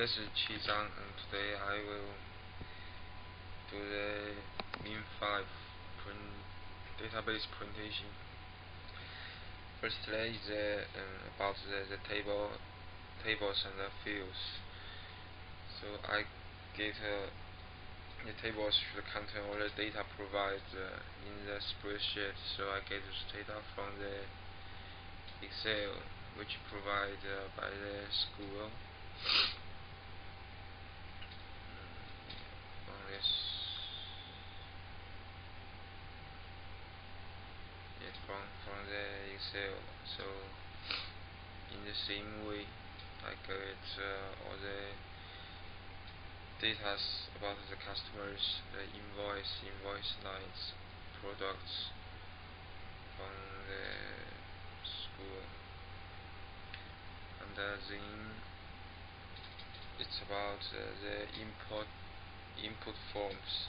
This is Qi Zhang, and today I will do the Min5 database presentation. Firstly, about the tables and the fields. So I get the tables should contain all the data provided in the spreadsheet. So I get this data from the Excel, which provided by the school. From the Excel. So in the same way, I get all the data about the customers, the invoice lines, products from the school, and then it's about the input forms.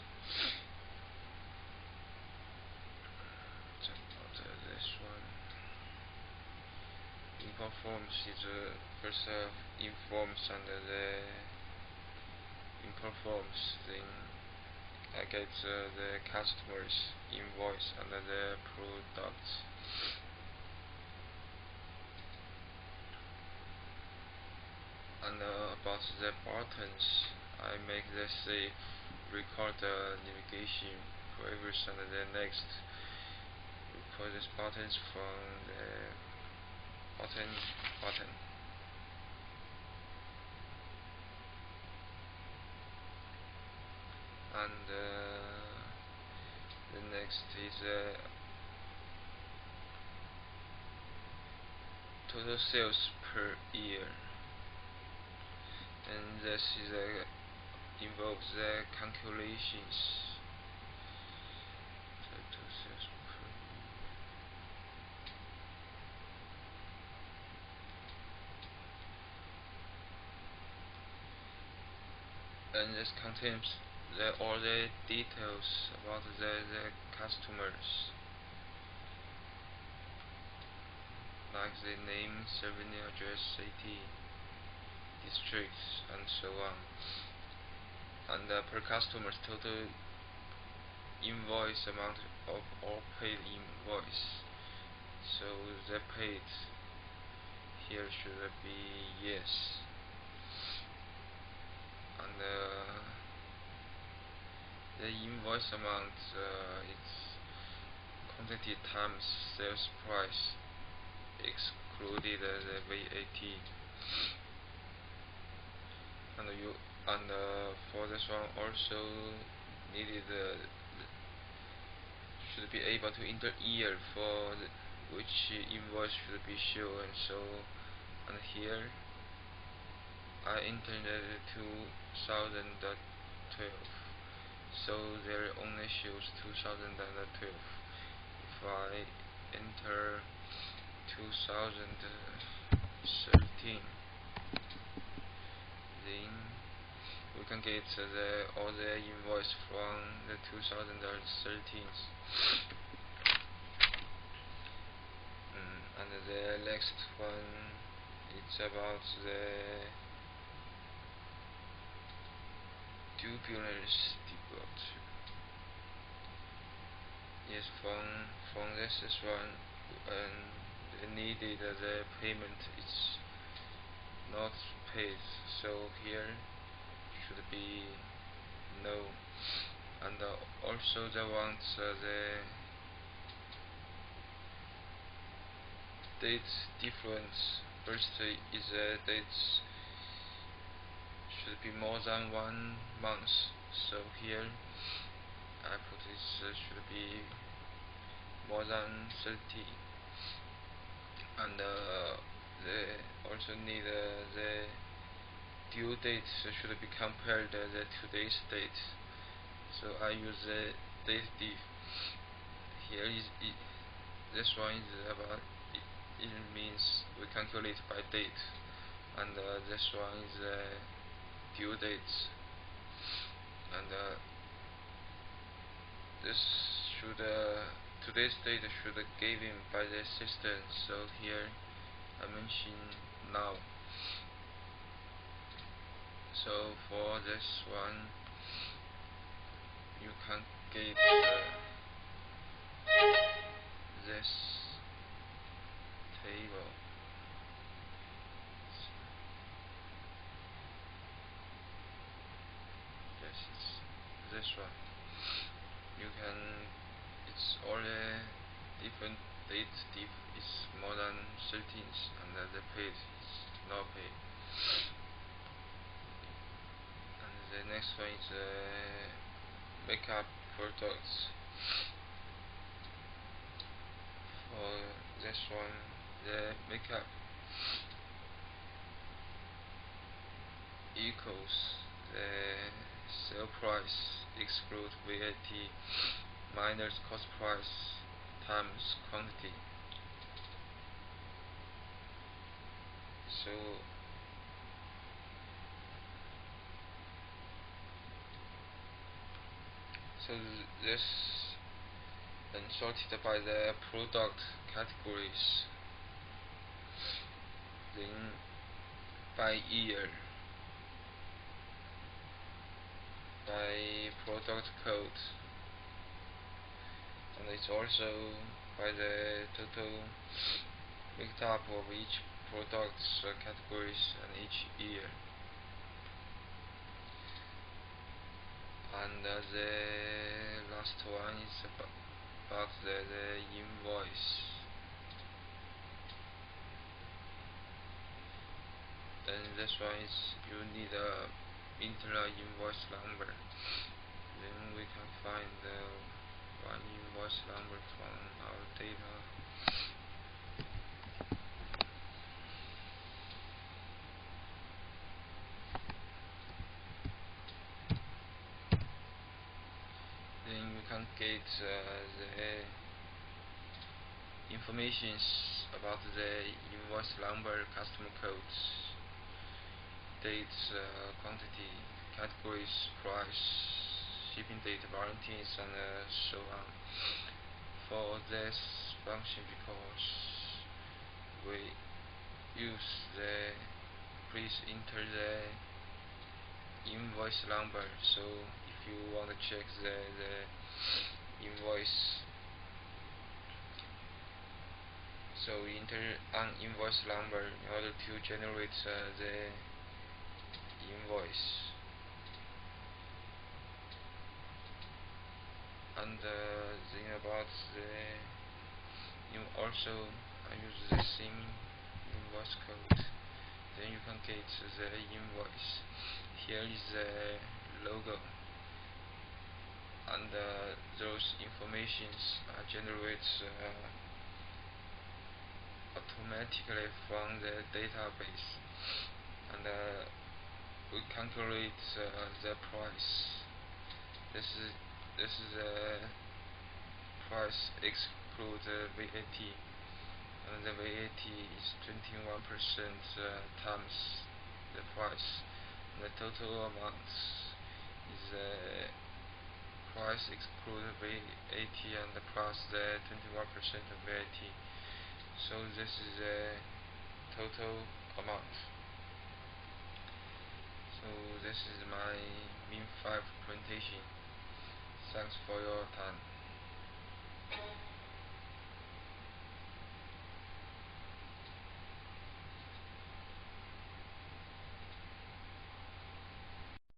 This one. Input forms is first informs under the input forms. Then I get the customers invoice under the products. And about the buttons, I make the save, record the navigation, previous and the next. Record these buttons from the button. And the next is total sales per year, and this is involves the calculations. Total sales per year. And this contains all the details about the customers, like the name, serving address, city, districts, and so on. And per customer's total invoice amount of all paid invoice. So the paid here should be yes. And the invoice amount it's quantity times sales price excluded the VAT. And for this one also needed should be able to enter year for which invoice should be shown. And here I entered 2012, so there only shows 2012. If I enter 2013, then we can get all the invoice from the 2013. And the next one, it's about the turbulence debut. Yes, from this one, and needed the payment is not paid, so here should be no. And also they want the date difference. First is the dates should be more than 1 month, so here I put this should be more than 30. And they also need the due date should be compared the today's date. So I use the date diff. Here is this one is about it means we calculate by date, and this one is due dates. And this should today's date should given by the system. So here I mention now. So for this one, you can get this table. Yes, it's this one. You can. It's only different date. It's more than 13th, and the paid is not paid. And the next one is makeup products. For this one, the makeup equals the sale price exclude VAT minus cost price times quantity. So this and sorted by the product categories, then by year, by product code, and it's also by the total mixed up of each product's categories and each year. And the last one is about the invoice. Then this one is you need a internal invoice number. Then we can find the one invoice number from our data. Then you can get the informations about the invoice number, customer codes, dates, quantity, categories, price, shipping date, warranties, and so on. For this function, because we use the please enter the invoice number. So if you want to check the invoice, so we enter an invoice number in order to generate the invoice. And the thing about also I use the same invoice code. Then you can get the invoice. Here is the logo, and those informations are generated automatically from the database, and we calculate the price. This is the price exclude VAT, and the VAT is 21% times the price. And the total amount is the price exclude VAT and plus the 21% of VAT. So this is the total amount. So this is my Min 5 presentation. Thanks for your time.